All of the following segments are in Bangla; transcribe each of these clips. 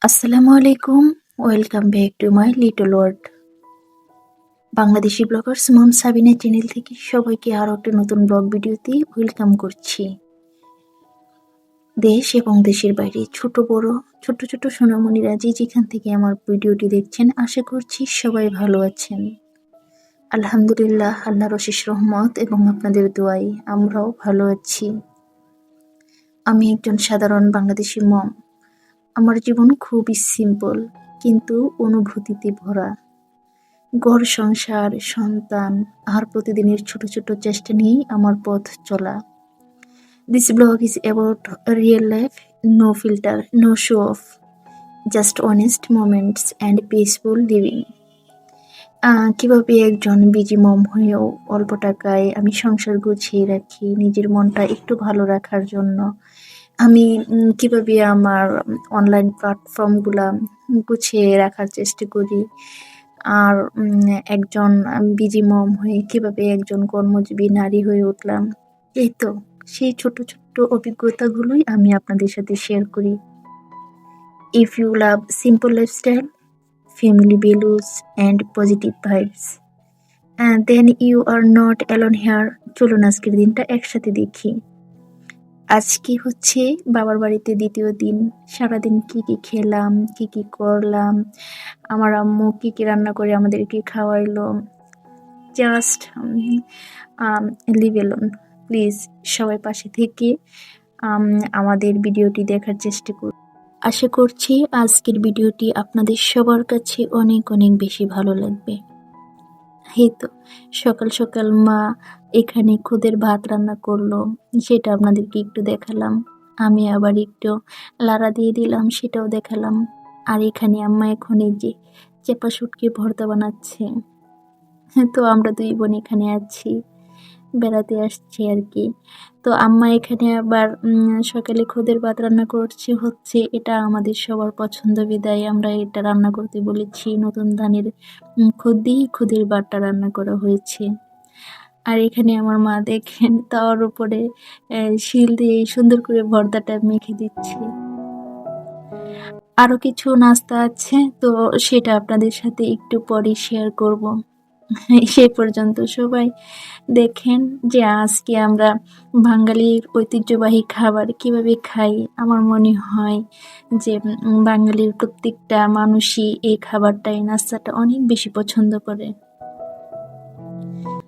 আসসালামু আলাইকুম। Welcome back to my little world. Bangladeshi bloggers mom Sabina channel থেকে সবাইকে আরও একটা নতুন ব্লগ ভিডিওতে ওয়েলকাম করছি। দেশ এবং দেশের বাইরে ছোট বড় ছোট ছোট সোনামণিরা যেখান থেকে আমার ভিডিওটি দেখছেন, আশা করছি সবাই ভালো আছেন। আলহামদুলিল্লাহ, আল্লাহর অশেষ রহমত এবং আপনাদের দোয়ায় আমরাও ভালো আছি। আমি একজন সাধারণ বাংলাদেশি মম। আমার জীবন খুবই সিম্পল কিন্তু অনুভূতিতে ভরা। ঘর সংসার, সন্তান আর প্রতিদিনের ছোট ছোট চেষ্টা নিয়েই আমার পথ চলা। This blog is about real life, no filter, no show off, just honest moments and peaceful living. কিভাবে একজন বিজি মম হয়েও অল্প টাকায় আমি সংসার গুছিয়ে রাখি নিজের মনটা একটু ভালো রাখার জন্য। আমি কিভাবে আমার অনলাইন প্ল্যাটফর্মগুলা গুছিয়ে রাখার চেষ্টা করি। আর একজন বিজি মম হয়ে কিভাবে একজন কর্মজীবী নারী হয়ে উঠলাম। এই তো সেই ছোট ছোট্ট অভিজ্ঞতাগুলোই আমি আপনাদের সাথে শেয়ার করি। If you love simple lifestyle, family values and positive vibes, then you are not alone here. চলুন আজকের দিনটা একসাথে দেখি। আজকে হচ্ছে বাবার বাড়িতে দ্বিতীয় দিন। সারাদিন কি কি খেলাম, কি কি করলাম, আমার আম্মু কি কি রান্না করে আমাদেরকে খাওয়াইলো। Just leave alone. প্লিজ সবাই পাশে থেকে আমাদের ভিডিওটি দেখার চেষ্টা করুন। আশা করছি আজকের ভিডিওটি আপনাদের সবার কাছে অনেক অনেক বেশি ভালো লাগবে। এই তো সকাল সকাল মা এখানে খুদের ভাত রান্না করলো, সেটা আপনাদেরকে একটু দেখালাম। আমি আবার একটু লাড়া দিয়ে দিলাম, সেটাও দেখালাম। আর এখানে আম্মা এখন এই যে চেপা শুটকি ভর্তা বানাচ্ছে। তো আমরা দুই বোন এখানে আছি, বেড়াতে আসছি আর কি। তো আম্মা এখানে আবার সকালে খুদের ভাত রান্না করছে হচ্ছে, এটা আমাদের সবার পছন্দ বিদায় আমরা এটা রান্না করতে বলেছি। নতুন ধানের খুদ দিয়ে খুদের ভাতটা রান্না করা হয়েছে। আর এখানে আমার মা দেখেন তার উপরে শিল দিয়ে সুন্দর করে ভর্তাটা মেখে দিচ্ছে। আরো কিছু নাস্তা আছে, তো সেটা আপনাদের সাথে একটু পরে শেয়ার করব। সে পর্যন্ত সবাই দেখেন যে আজকে আমরা বাঙালির ঐতিহ্যবাহী খাবার কিভাবে খাই। আমার মনে হয় যে বাঙালির প্রত্যেকটা মানুষই এই খাবারটা, এই নাস্তাটা অনেক বেশি পছন্দ করে।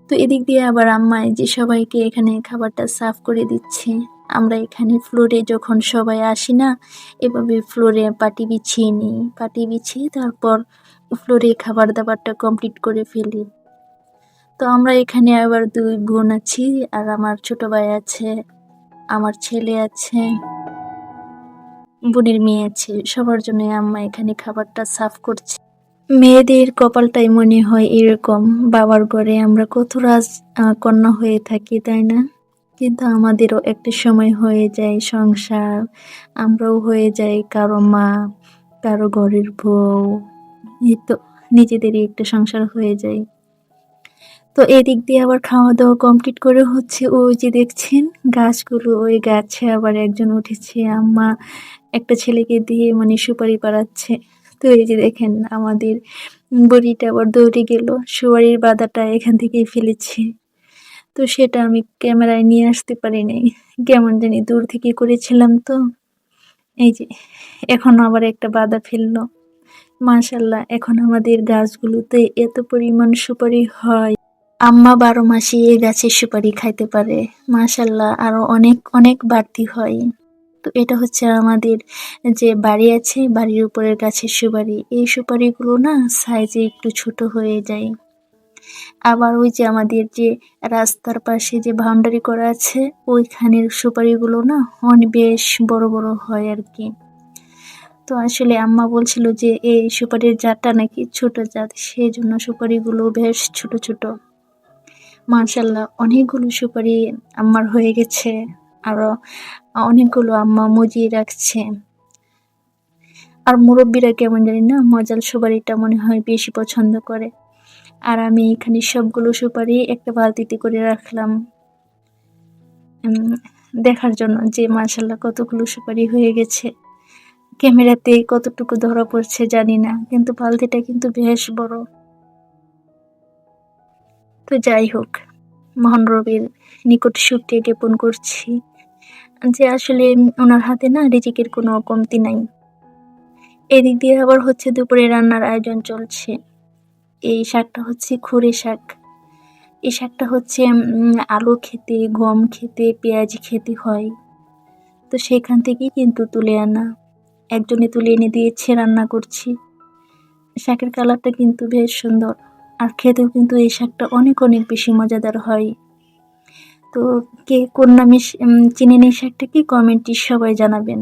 তো এদিক দিয়ে আবার আম্মা যে সবাইকে এখানে খাবারটা সার্ভ করে দিচ্ছে। আমরা এখানে ফ্লোরে যখন সবাই আসি না, এভাবে ফ্লোরে পাটি বিছিয়ে নিই, পাটি বিছিয়ে তারপর ফ্লোরে খাবার দাবারটা কমপ্লিট করে ফেলি। তো আমরা এখানে আবার দুই বোন আছি, আর আমার ছোট ভাই আছে, আমার ছেলে আছে, বোনের মেয়ে আছে। সবার জন্য আম্মা এখানে খাবারটা সার্ভ করছে। মেয়েদের কপালটাই মনে হয় এরকম, বাবার ঘরে আমরা কত কন্যা হয়ে থাকি, তাই না? কিন্তু আমাদেরও একটা সময় হয়ে যায় সংসার, আমরাও হয়ে যাই কারো মা, কারো ঘরের বউ। এই তো নিজেদেরই একটা সংসার হয়ে যায়। তো এদিক দিয়ে আবার খাওয়া দাওয়া কমপ্লিট করে হচ্ছে, ওই যে দেখছেন গাছগুলো, ওই গাছে আবার একজন উঠেছে। আম্মা একটা ছেলেকে দিয়ে মানে সুপারি পাড়াচ্ছে। তো এই যে দেখেন আমাদের বুড়িটা আবার দৌড়ে গেল, সুপারির বাদাটা এখান থেকেই ফেলেছে। তো সেটা আমি ক্যামেরায় নিয়ে আসতে পারি নাই, কেমন জানি দূর থেকে করেছিলাম। তো এই যে এখন আবার একটা বাদা ফেললো। মাশাল্লাহ, এখন আমাদের গাছগুলোতে এত পরিমাণ সুপারি হয়। আম্মা 12 মাসই এই গাছের সুপারি খাইতে পারে। মাশাল্লাহ, আরো অনেক অনেক বাড়তি হয়। তো এটা হচ্ছে আমাদের যে বাড়ি আছে, বাড়ির উপরের গাছের সুপারি। এই সুপারিগুলো না সাইজে একটু ছোট হয়ে যায়। আবার ওই যে আমাদের যে রাস্তার পাশে যে বাউন্ডারি করা আছে, ওইখানের সুপারিগুলো না অনেক বেশ বড় বড় হয় আর কি। তো আসলে আম্মা বলছিল যে এই সুপারির জাতটা নাকি ছোট জাত, সেই জন্য সুপারিগুলো বেশ ছোট ছোট। মাশাল্লাহ, অনেকগুলো সুপারি আম্মার হয়ে গেছে, আরো অনেকগুলো আম্মা মজিয়ে রাখছে। আর মুরব্বীরা কেমন জানি না মজাল সুপারিটা মনে হয় বেশি পছন্দ করে। আর আমি এখানে সবগুলো সুপারি একটা বালতিতে করে রাখলাম দেখার জন্য যে মাশাল্লাহ কতগুলো সুপারি হয়ে গেছে। ক্যামেরাতে কতটুকু ধরা পড়ছে জানি না, কিন্তু বালতিটা কিন্তু বেশ বড়। তো যাই হোক, মহান রবের নিকট শুকরিয়া জ্ঞাপন করছি যে আসলে ওনার হাতে না রিজিকের কোনো কমতি নাই। এদিক দিয়ে আবার হচ্ছে দুপুরে রান্নার আয়োজন চলছে। এই শাকটা হচ্ছে খুরে শাক। এই শাকটা হচ্ছে আলু খেতে, গম খেতে, পেঁয়াজ খেতে হয়। তো সেখান থেকেই কিন্তু তুলে আনা। একজনে তুলে এনে দিয়েছে, রান্না করছি। শাকের কালারটা কিন্তু বেশ সুন্দর। আর খেতেও কিন্তু এই শাকটা অনেক অনেক বেশি মজাদার হয়। তো কে কোন নামে চিনেন এই শাকটাকে কমেন্টে সবাই জানাবেন।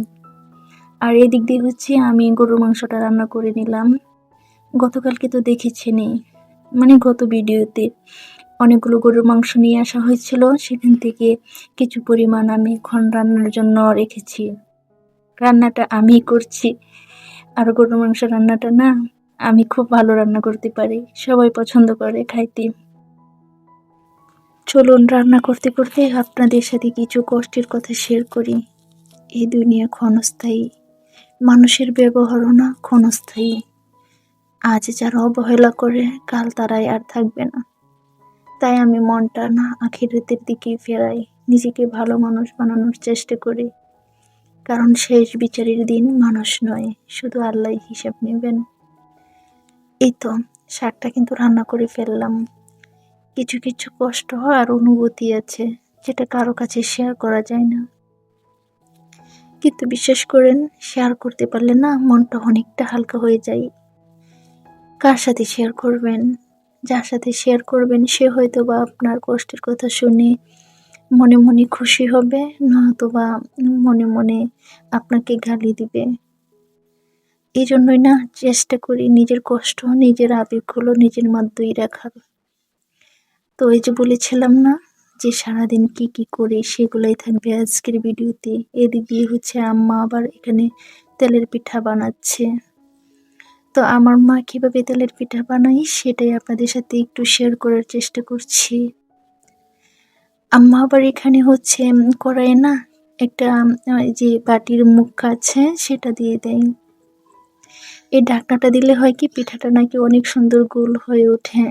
আর এদিক দিয়ে হচ্ছে আমি গরুর মাংসটা রান্না করে নিলাম। গতকালকে তো দেখেছেনই, মানে গত ভিডিওতে অনেকগুলো গরুর মাংস নিয়ে আসা হয়েছিল, সেখান থেকে কিছু পরিমাণ আমি এখন রান্নার জন্য রেখেছি। রান্নাটা আমিই করছি। আর গরুর মাংস রান্নাটা না আমি খুব ভালো রান্না করতে পারি, সবাই পছন্দ করে খাইতে। চলুন রান্না করতে করতে আপনাদের সাথে কিছু কষ্টের কথা শেয়ার করি। এই দুনিয়া ক্ষণস্থায়ী, মানুষের ব্যবহারও না ক্ষণস্থায়ী। আজ যারা অবহেলা করে কাল তারাই আর থাকবে না। তাই আমি মনটা না আখিরাতের দিকেই ফেরাই, নিজেকে ভালো মানুষ বানানোর চেষ্টা করি। কারণ শেষ বিচারের দিন মানুষ নয়, শুধু আল্লাহ হিসাব নেবেন। এই তো শাকটা কিন্তু রান্না করে ফেললাম। কিছু কিছু কষ্ট আর অনুভূতি আছে যেটা কারো কাছে শেয়ার করা যায় না, কিন্তু বিশ্বাস করেন শেয়ার করতে পারলে না মনটা অনেকটা হালকা হয়ে যায়। কার সাথে শেয়ার করবেন? যার সাথে শেয়ার করবেন সে হয়তো বা আপনার কষ্টের কথা শুনে মনে মনে খুশি হবে, নয়তো বা মনে মনে আপনাকে গালি দিবে। এই জন্যই না চেষ্টা করি নিজের কষ্ট, নিজের আবেগগুলো নিজের মধ্যেই রাখার। তো এই যে বলেছিলাম না যে সারাদিন কি কি করি সেগুলাই থাকবে আজকের ভিডিওতে। এদিক দিয়ে হচ্ছে আম্মা আবার এখানে তেলের পিঠা বানাচ্ছে। তো আমার মা কিভাবে তেলের পিঠা বানায় সেটাই আপনাদের সাথে একটু শেয়ার করার চেষ্টা করছি। আম্মা আবার এখানে হচ্ছে কড়াইয়ে না একটা এই যে বাটির মুখ আছে সেটা দিয়ে দেয়। এই ঢাকনাটা দিলে হয় কি পিঠাটা নাকি অনেক সুন্দর গোল হয়ে ওঠে।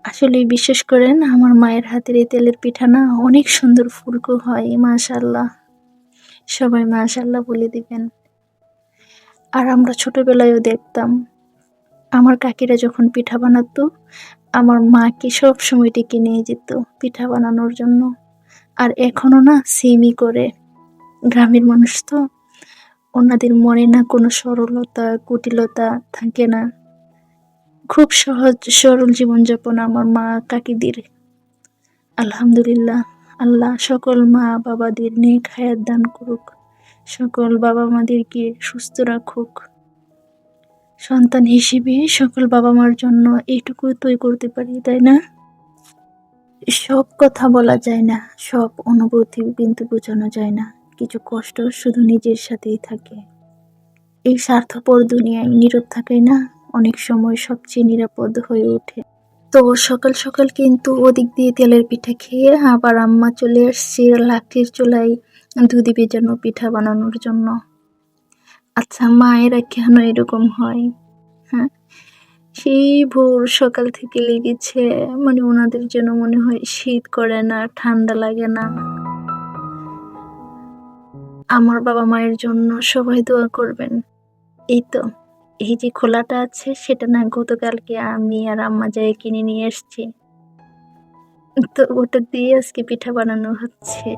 আসলে বিশ্বাস করেন আমার মায়ের হাতের এই তেলের পিঠা না অনেক সুন্দর ফুলকো হয়, মাশাআল্লাহ। সবাই মাশাআল্লাহ বলে দিবেন। আর আমরা ছোটবেলায়ও দেখতাম আমার কাকিরা যখন পিঠা বানাতো আমার মাকে সব সময় ডেকে নিয়ে যেত পিঠা বানানোর জন্য। আর এখনো না সেমই করে। গ্রামের মানুষ তো, ওনাদের মনে না কোনো সরলতা কুটিলতা থাকে না। খুব সহজ সরল জীবনযাপন আমার মা কাকিদের। আলহামদুলিল্লাহ, আল্লাহ সকল মা বাবাদের নেক হায়াত দান করুক, সকল বাবা মাদেরকে সুস্থ রাখুক। সন্তান হিসেবে সকল বাবা মার জন্য এইটুকু তুই করতে পারি, তাই না? সব কথা বলা যায় না, সব অনুভূতি কিন্তু বোঝানো যায় না। কিছু কষ্ট শুধু নিজের সাথেই থাকে। এই স্বার্থপর দুনিয়ায় নীরব থাকাই না অনেক সময় সবচেয়ে নিরাপদ হয়ে ওঠে। তো সকাল সকাল কিন্তু ওদিক দিয়ে তেলের পিঠা খেয়ে আবার আম্মা চলে আসছে লাকড়ির চুলায় দুধি ভেজানো পিঠা বানানোর জন্য। আচ্ছা মায়েরা কেন এরকম হয়? হ্যাঁ, সেই ভোর সকাল থেকে লেগেছে, মানে ওনাদের যেন মনে হয় শীত করে না, ঠান্ডা লাগে না। আমার বাবা মায়ের জন্য সবাই দোয়া করবেন। এই তো এই যে খোলাটা আছে সেটা না গতকালকে আমি আর আম্মা যেয়ে কিনে নিয়ে এসছি। তো ওটা দিয়ে আজকে পিঠা বানানো হচ্ছে।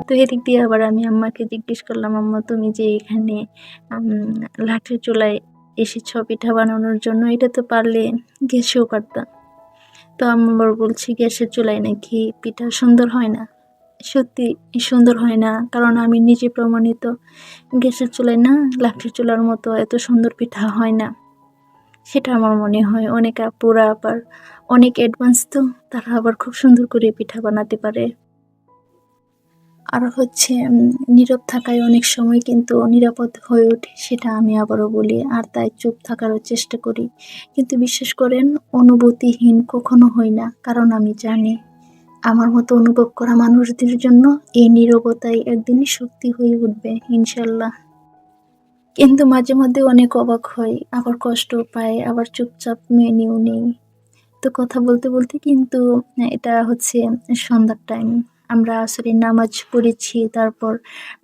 তো এদিক দিয়ে আবার আমি আম্মাকে জিজ্ঞেস করলাম, আম্মা তুমি যে এখানে লাঠির চুলায় এসেছ পিঠা বানানোর জন্য, এটা তো পারলে গ্যাসেও পারতা। তো আম্মা আবার বলছি গ্যাসের চুলায় নাকি পিঠা সুন্দর হয় না। সত্যি সুন্দর হয় না, কারণ আমি নিজে প্রমাণিত। গ্যাসের চুলায় না লাঠির চুলার মতো এত সুন্দর পিঠা হয় না। সেটা আমার মনে হয় অনেক আপুরা আবার অনেক অ্যাডভান্স, তো তারা আবার খুব সুন্দর করে পিঠা বানাতে পারে। আর হচ্ছে নীরব থাকায় অনেক সময় কিন্তু নিরাপদ হয়ে ওঠে, সেটা আমি আবারও বলি। আর তাই চুপ থাকারও চেষ্টা করি, কিন্তু বিশ্বাস করেন অনুভূতিহীন কখনো হই না, কারণ আমি জানি আমার মতো অনুভব করা মানুষদের জন্য এই নীরবতাই একদিন শক্তি হয়ে উঠবে ইনশাল্লাহ। কিন্তু মাঝে মধ্যে অনেক অবাক হয়, আবার কষ্ট পাই, আবার চুপচাপ মেনেও নেই। তো কথা বলতে বলতে কিন্তু এটা হচ্ছে সন্ধ্যার টাইম। আমরা আসরের নামাজ পড়েছি, তারপর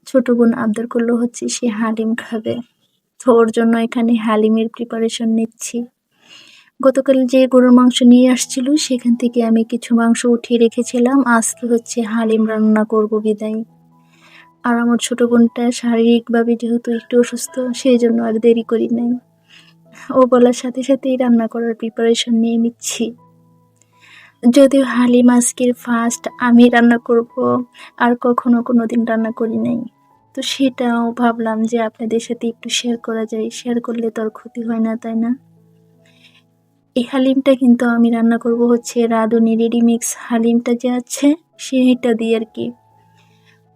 ছোট বোন আবদার করলো হচ্ছে সে হালিম খাবে। তো ওর জন্য এখানে হালিমের প্রিপারেশন নিচ্ছি। গতকাল যে গরুর মাংস নিয়ে আসছিল সেখান থেকে আমি কিছু মাংস উঠিয়ে রেখেছিলাম, আজকে হচ্ছে হালিম রান্না করব বিদায়। আর আমার ছোট বোনটা শারীরিকভাবে যেহেতু একটু অসুস্থ, সেই জন্য আর দেরি করি নাই। ও বলার সাথে সাথেই রান্না করার প্রিপারেশন নিয়ে নিচ্ছি। যদিও হালিম আজকের ফার্স্ট আমি রান্না করব, আর কখনো কোনোদিন রান্না করি নাই। তো সেটাও ভাবলাম যে আপনাদের সাথে একটু শেয়ার করা যায়, শেয়ার করলে তো আর ক্ষতি হয় না, তাই না? এই হালিমটা কিন্তু আমি রান্না করব হচ্ছে রাঁধুনি রেডিমিক্স হালিমটা যে আছে সেইটা দিয়ে আর কি।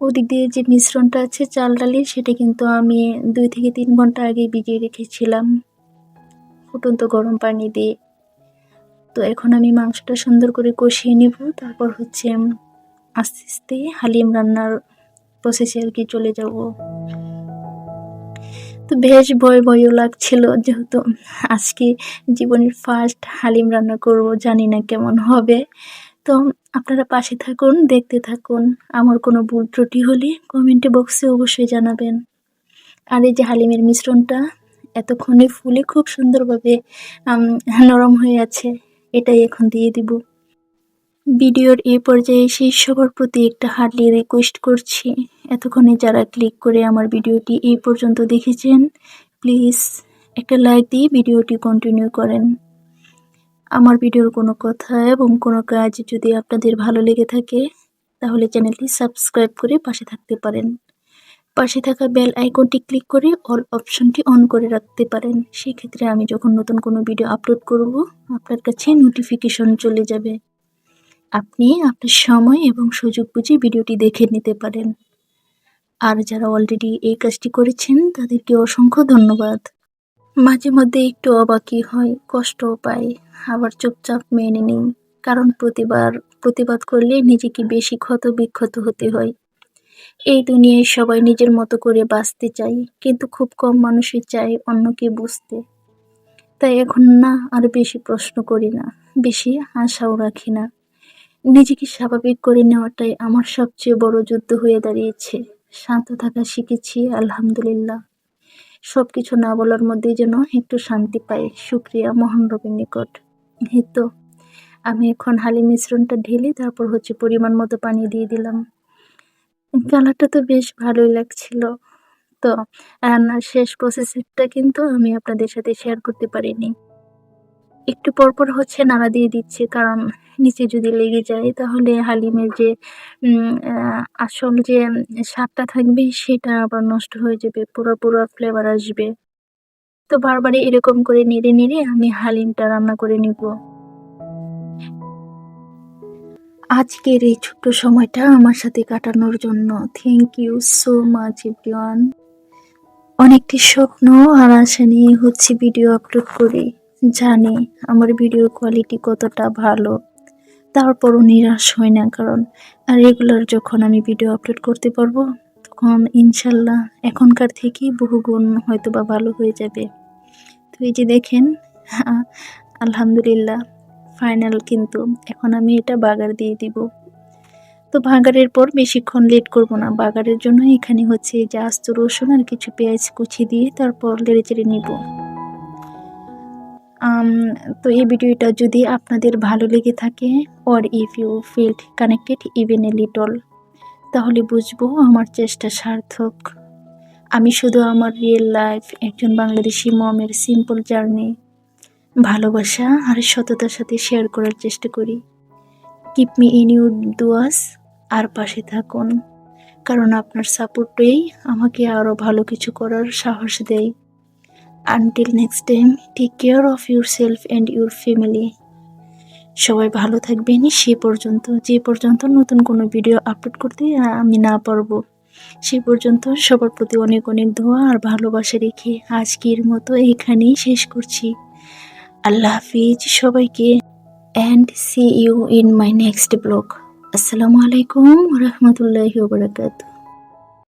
ওদিক দিয়ে যে মিশ্রণটা আছে চাল ডালের, সেটা কিন্তু আমি 2 থেকে 3 ঘন্টা আগে ভিজিয়ে রেখেছিলাম ফুটন্ত গরম পানি দিয়ে। তো এখন আমি মাংসটা সুন্দর করে কষিয়ে নেব, তারপর হচ্ছে আস্তে আস্তে হালিম রান্নার প্রসেসে আর কি চলে যাব। তো বেশ ভয় ভয়ও লাগছিল, যেহেতু আজকে জীবনের ফার্স্ট হালিম রান্না করব, জানি না কেমন হবে। তো আপনারা পাশে থাকুন, দেখতে থাকুন। আমার কোনো ভুল ত্রুটি হলে কমেন্ট বক্সে অবশ্যই জানাবেন। আর এই যে হালিমের মিশ্রণটা এতক্ষণে ফুলে খুব সুন্দরভাবে নরম হয়ে আছে, এটাই এখন দিয়ে দিব। ভিডিওর এই পর্যায়ে এসে সবার প্রতি একটা হার্ডলি রিকোয়েস্ট করছি, এতক্ষণে যারা ক্লিক করে আমার ভিডিওটি এই পর্যন্ত দেখেছেন, প্লিজ একটা লাইক দিয়ে ভিডিওটি কন্টিনিউ করেন। আমার ভিডিওর কোনো কথা এবং কোনো কাজ যদি আপনাদের ভালো লেগে থাকে, তাহলে চ্যানেলটি সাবস্ক্রাইব করে পাশে থাকতে পারেন। পাশে থাকা বেল আইকনটি ক্লিক করে অল অপশনটি অন করে রাখতে পারেন। সেক্ষেত্রে আমি যখন নতুন কোনো ভিডিও আপলোড করব, আপনার কাছে নোটিফিকেশন চলে যাবে। আপনি আপনার সময় এবং সুযোগ বুঝে ভিডিওটি দেখে নিতে পারেন। আর যারা অলরেডি এই কাজটি করেছেন তাদেরকে অসংখ্য ধন্যবাদ। মাঝে মধ্যে একটু অবাকই হয়, কষ্টও পাই, আবার চুপচাপ মেনে নিই। কারণ প্রতিবাদ করলে নিজেকে বেশি ক্ষত বিক্ষত হতে হয়। এই দুনিয়ায় সবাই নিজের মতো করে বাঁচতে চায়, কিন্তু খুব কম মানুষই চায় অন্যকে বুঝতে। তাই এখন না আর বেশি প্রশ্ন করি না, বেশি আশাও রাখি না। নিজেকে স্বাভাবিক করে নেওয়াটাই আমার সবচেয়ে বড় যুদ্ধ হয়ে দাঁড়িয়েছে। শান্ত থাকা শিখেছি আলহামদুলিল্লাহ। সবকিছু না বলার মধ্যেই যেন একটু শান্তি পাই, শুকরিয়া মহান রবের নিকট। এই তো আমি এখন হালিম মিশ্রণটা ঢেলে তারপর হচ্ছে পরিমাণ মতো পানি দিয়ে দিলাম। কালারটা তো বেশ ভালোই লাগছিল। তো রান্নার শেষ প্রসেসটা কিন্তু আমি আপনাদের সাথে শেয়ার করতে পারিনি। একটু পরপর হচ্ছে নাড়া দিয়ে দিচ্ছি, কারণ নিচে যদি লেগে যায় তাহলে হালিমের যে আসল যে স্বাদটা থাকবে সেটা আবার নষ্ট হয়ে যাবে, পুরো ফ্লেভার আসবে। তো বারবারই এরকম করে নেড়ে নেড়ে আমি হালিমটা রান্না করে নিব। আজকের এই ছোট্ট সময়টা আমার সাথে কাটানোর জন্য thank you so much everyone. অনেকটি স্বপ্ন আর আশা নিয়ে হচ্ছে ভিডিও আপলোড করি। জানি আমার ভিডিও কোয়ালিটি কতটা ভালো, তারপরও নিরাশ হয় না, কারণ রেগুলার যখন আমি ভিডিও আপলোড করতে পারবো তখন ইনশাল্লাহ এখনকার থেকে বহুগুণ হয়তো বা ভালো হয়ে যাবে। তো এই যে দেখেন, আলহামদুলিল্লাহ ফাইনাল। কিন্তু এখন আমি এটা বাগার দিয়ে দিব। তো বাগারের পর বেশিক্ষণ লেট করব না। বাগারের জন্য এখানে হচ্ছে যে আস্ত রসুন আর কিছু পেঁয়াজ কুচি দিয়ে তারপর নেড়ে চেড়ে নিব। তো এই ভিডিওটা যদি আপনাদের ভালো লেগে থাকে, or if you felt connected even a little, তাহলে বুঝবো আমার চেষ্টা সার্থক। আমি শুধু আমার রিয়েল লাইফ, একজন বাংলাদেশি মমের সিম্পল জার্নি, ভালোবাসা আর সততার সাথে শেয়ার করার চেষ্টা করি। কিপ মি ইন ইউর দুয়াস, আর পাশে থাকুন, কারণ আপনার সাপোর্টেই আমাকে আরও ভালো কিছু করার সাহস দেয়। Until next time, take care of yourself and your family. সবাই ভালো থাকবেন যে পর্যন্ত নতুন কোনো ভিডিও আপলোড করতে আমি না পারবো। সে পর্যন্ত সবার প্রতি অনেক অনেক দোয়া আর ভালোবাসা রেখে আজকের মতো এখানেই শেষ করছি। আল্লাহ হাফিজ সবাইকে, and see you in my next blog. আসসালামু আলাইকুম ওয়া রাহমাতুল্লাহি ওয়া বারাকাতুহু।